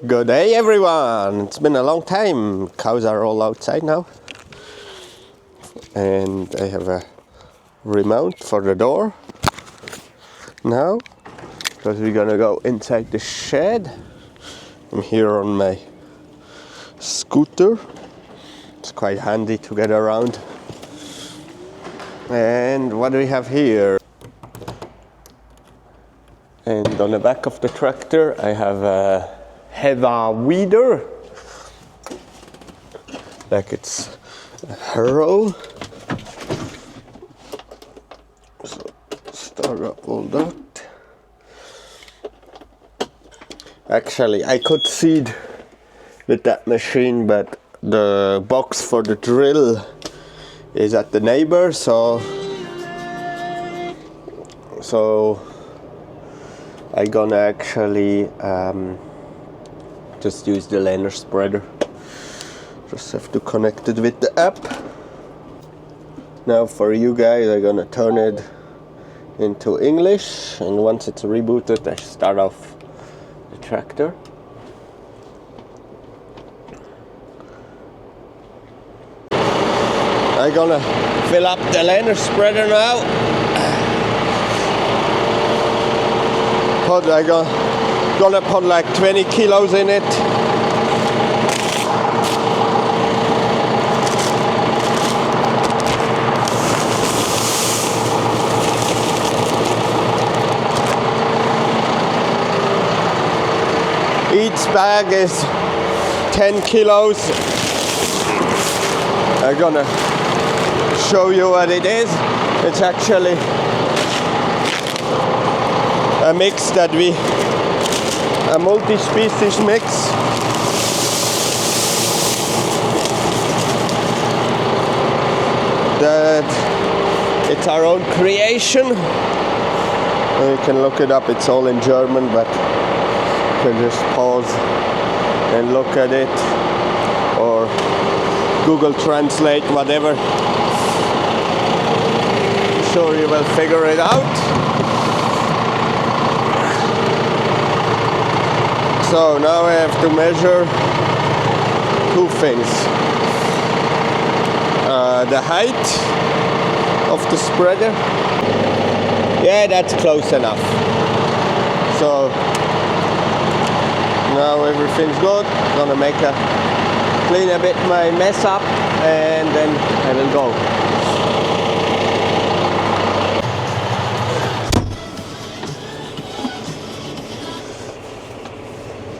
Good day everyone! It's been a long time. Cows are all outside now. And I have a remote for the door now, because we're gonna go inside the shed. I'm here on my scooter. It's quite handy to get around. And what do we have here? And on the back of the tractor I have a heavy weeder, like it's a harrow. So start up all that. Actually I could seed with that machine, but the box for the drill is at the neighbor, so I'm gonna actually just use the liner spreader. Just have to connect it with the app. Now for you guys, I'm gonna turn it into English, and once it's rebooted I start off the tractor. I'm gonna fill up the liner spreader now. I'm gonna put like 20 kilos in it. Each bag is 10 kilos. I'm gonna show you what it is. It's actually a mix a multi-species mix. That it's our own creation. You can look it up, it's all in German, but you can just pause and look at it, or Google Translate, whatever. Sure you will figure it out. So now I have to measure two things. The height of the spreader. Yeah, that's close enough. So now everything's good. Gonna clean a bit my mess up, and then I will go.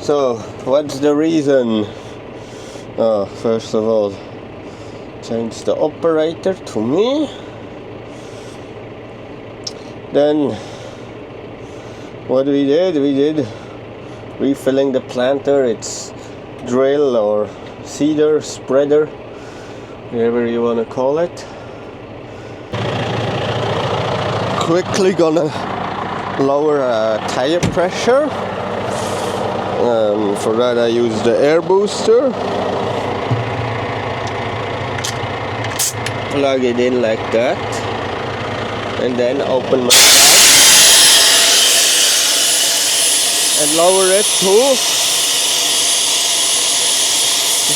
So, what's the reason? First of all, change the operator to me. Then, what we did refilling the planter. It's drill or seeder, spreader, whatever you want to call it. Quickly gonna lower tire pressure. For that I use the air booster. Plug it in like that, and then open my valve and lower it to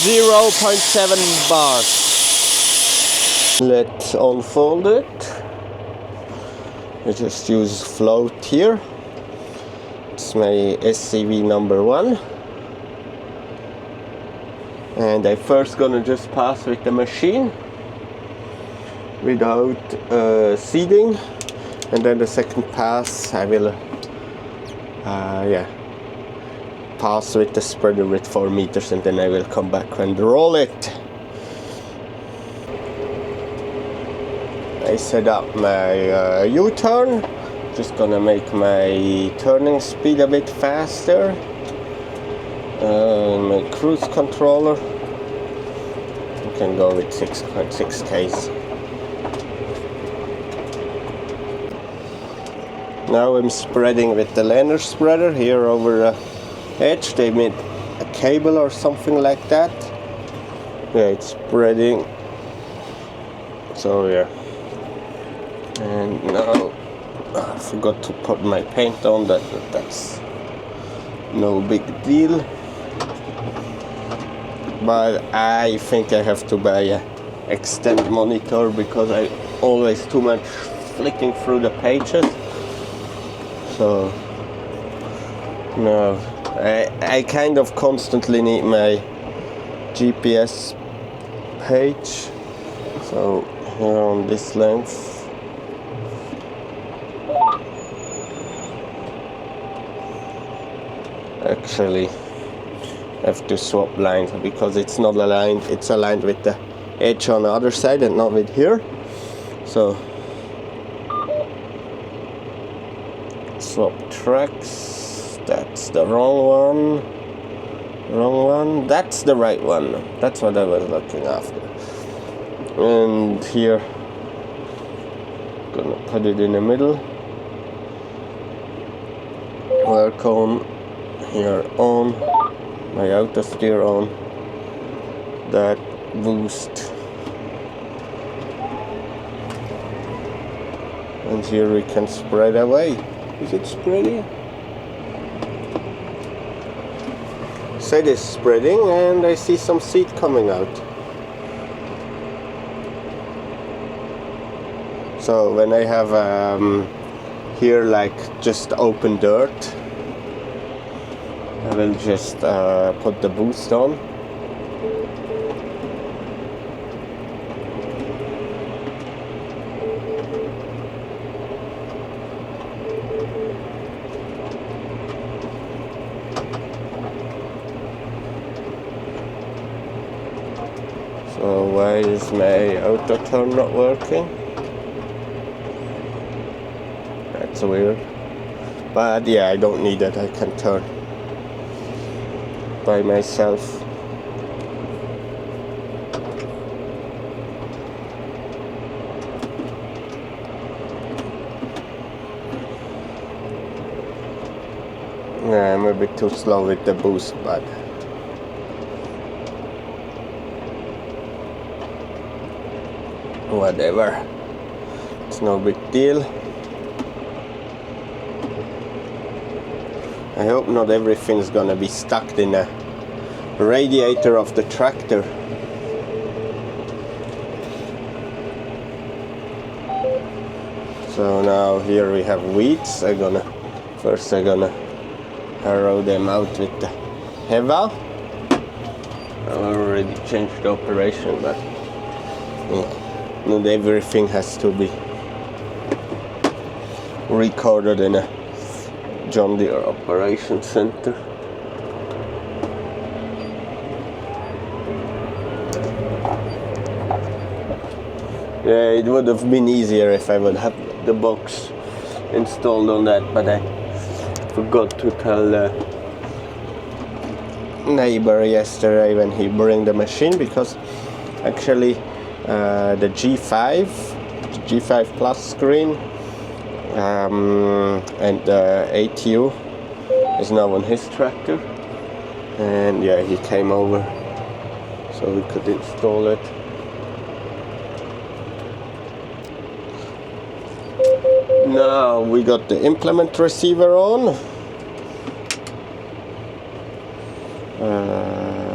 0.7 bars. Let's unfold it. I just use float here. It's my SCV number 1, and I first gonna just pass with the machine without seeding, and then the second pass I will pass with the spreader with 4 meters, and then I will come back and roll it. I set up my U-turn. Just gonna make my turning speed a bit faster. My cruise controller, you can go with 6.6 Ks. Now I'm spreading with the liner spreader here over the edge. They made a cable or something like that. Yeah, it's spreading. So yeah. And now I forgot to put my paint on. That's no big deal. but I think I have to buy a extend monitor because I always too much flicking through the pages. So no, I kind of constantly need my GPS page. So here on this length, actually I have to swap lines because it's not aligned. It's aligned with the edge on the other side and not with here. So swap tracks. That's the wrong one. That's the right one. That's what I was looking after. And here, gonna put it in the middle. Work on here on my auto steer on that boost. And here we can spread away. Is it spreading? So it is spreading, and I see some seed coming out. So when I have here like just open dirt, I will just put the boost on. So why is my auto turn not working? That's weird. But yeah, I don't need it. I can turn by myself. Yeah, I'm a bit too slow with the boost, but whatever, it's no big deal. I hope not everything's gonna be stuck in a radiator of the tractor. So now here we have weeds. I'm gonna harrow them out with the Heva. I already changed the operation, but not everything has to be recorded in a John Deere operation center. Yeah, it would have been easier if I would have the box installed on that, but I forgot to tell the neighbor yesterday when he bring the machine, because actually the G5 Plus screen and the ATU is now on his tractor, and yeah, he came over so we could install it. Now we got the implement receiver on.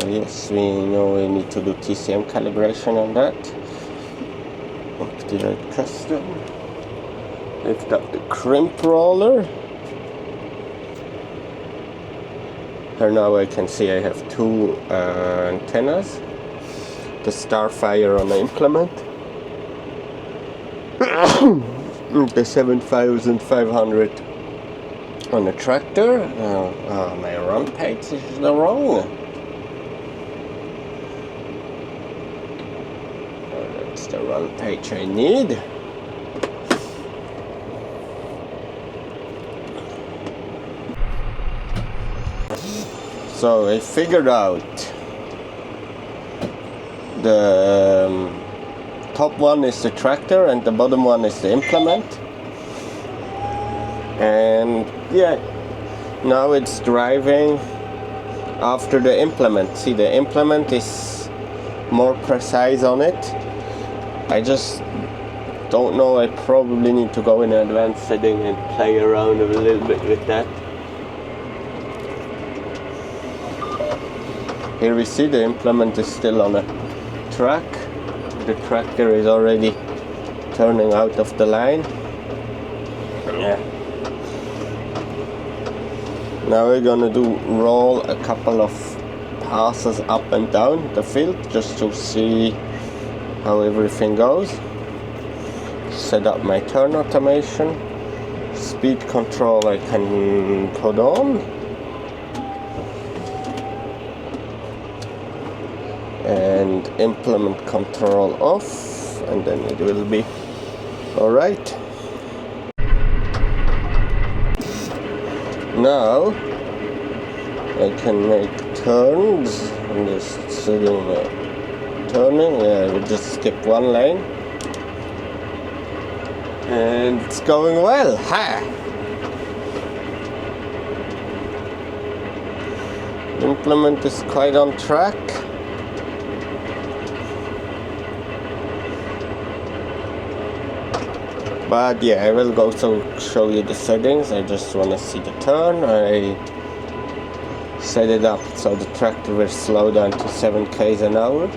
Yes, we know we need to do TCM calibration on that. Activate custom. Lift up the crimp roller. Here now I can see I have two antennas. The Starfire on the implement. The 7500 on the tractor. My run page is the wrong. That's the run page I need. So I figured out the top one is the tractor and the bottom one is the implement. And yeah, now it's driving after the implement. See, the implement is more precise on it. I just don't know, I probably need to go in advanced setting and play around a little bit with that. here we see the implement is still on a track. The tracker is already turning out of the line. Yeah. Now we're gonna roll a couple of passes up and down the field just to see how everything goes. Set up my turn automation. Speed control I can put on. And implement control off, and then it will be alright. Now I can make turns. I'm just sitting turning. Yeah, we just skip one lane. And it's going well. Ha! Implement is quite on track. But yeah, I will go to show you the settings. I just want to see the turn. I set it up so the tractor will slow down to 7 km an hour.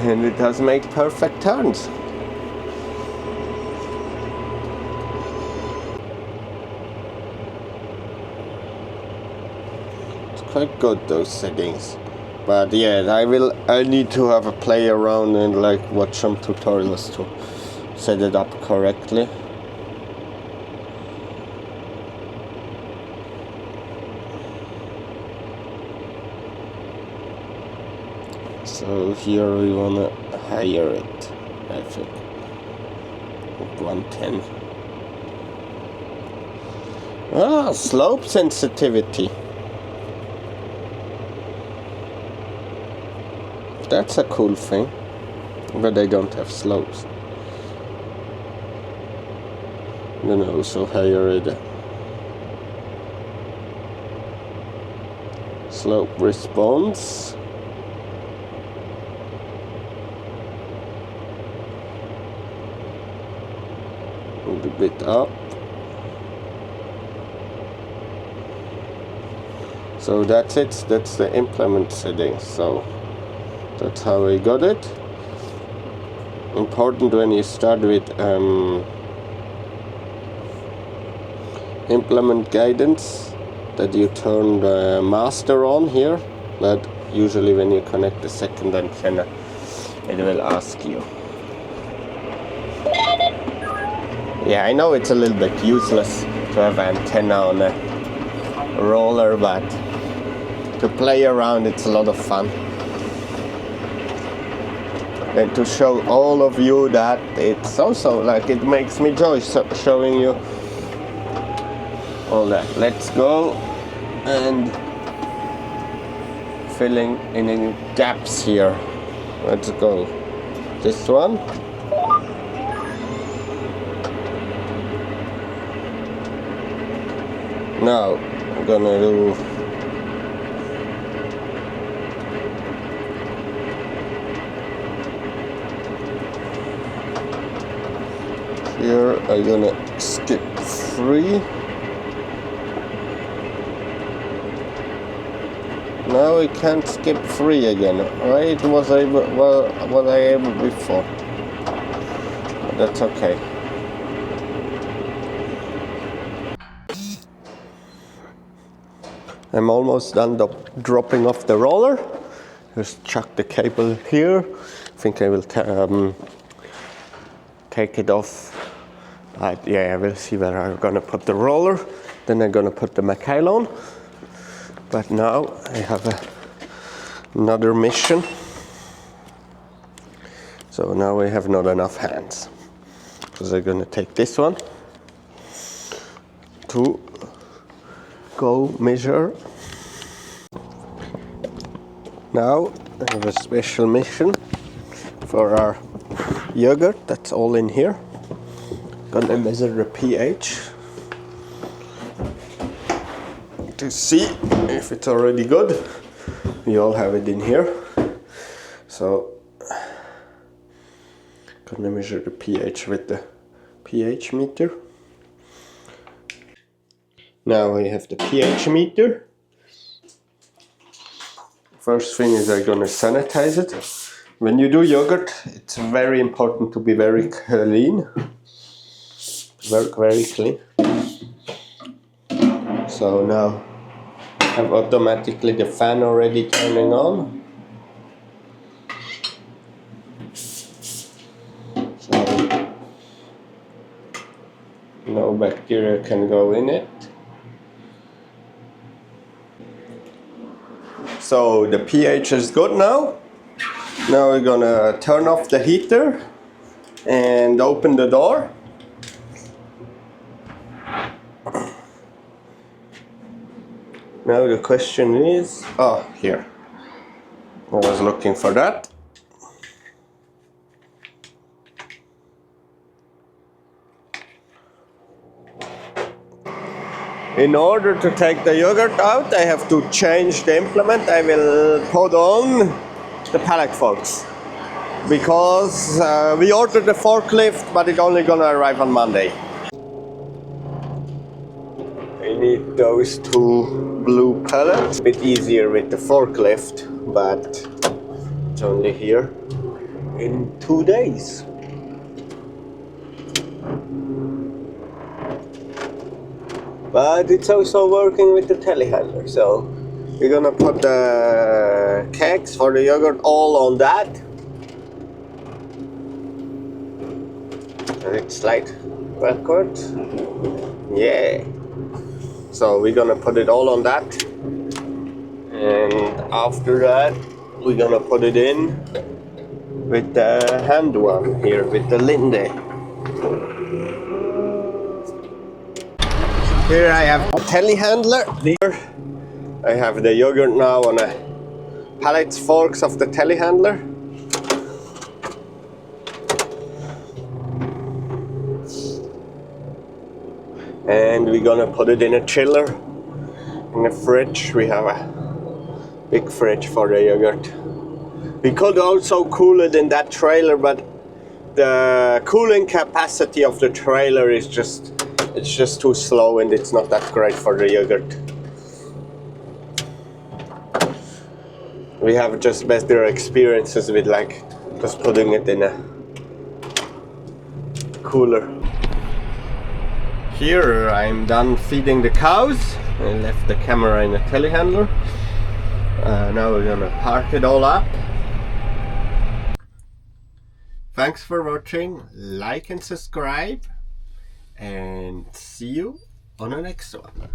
And it does make perfect turns. It's quite good, those settings. But yeah, I need to have a play around and like watch some tutorials to set it up correctly. So here we wanna higher it, I think. 110. Ah, slope sensitivity. That's a cool thing, but I don't have slopes. Then also higher it. Slope response. A bit up. So that's it. That's the implement settings. So that's how I got it. Important when you start with implement guidance that you turn the master on here, but usually when you connect the second antenna it will ask you. Yeah, I know it's a little bit useless to have antenna on a roller, but to play around it's a lot of fun. And to show all of you that it's also like it makes me joy showing you all that. Let's go and filling in any gaps here. Let's go. This one. Now I'm gonna do here. I'm gonna skip 3. Now I can't skip 3 again. Right? Was I able before? But that's okay. I'm almost done dropping off the roller. Just chuck the cable here. I think I will take it off. Yeah, I will see where I'm gonna put the roller. Then I'm gonna put the MAXIROLL on. But now I have another mission. So now I have not enough hands. Because I'm gonna take this one to go measure. Now I have a special mission for our yogurt. That's all in here. Gonna measure the pH to see if it's already good. We all have it in here. So gonna measure the pH with the pH meter. Now I have the pH meter. First thing is I'm gonna sanitize it. When you do yogurt, it's very important to be very clean. Work very clean. So now I have automatically the fan already turning on. So no bacteria can go in it. So the pH is good now. Now we're gonna turn off the heater and open the door. Now the question is, oh, here. I was looking for that. In order to take the yogurt out, I have to change the implement. I will put on the pallet forks because we ordered the forklift, but it's only gonna arrive on Monday. I need those two blue pallets. A bit easier with the forklift, but it's only here in 2 days. But it's also working with the telehandler, so we're gonna put the kegs for the yogurt all on that. And it's slide backward. Yeah. So we're gonna put it all on that. And after that, we're gonna put it in with the hand one here, with the Linde. Here I have a telehandler. Here I have the yogurt now on a pallet forks of the telehandler. And we're gonna put it in a chiller. In the fridge, we have a big fridge for the yogurt. We could also cool it in that trailer, but the cooling capacity of the trailer is it's just too slow and it's not that great for the yogurt. We have just better experiences with like just putting it in a cooler. Here I'm done feeding the cows. I left the camera in the telehandler. Now we're gonna park it all up. Thanks for watching, like and subscribe, and see you on the next one.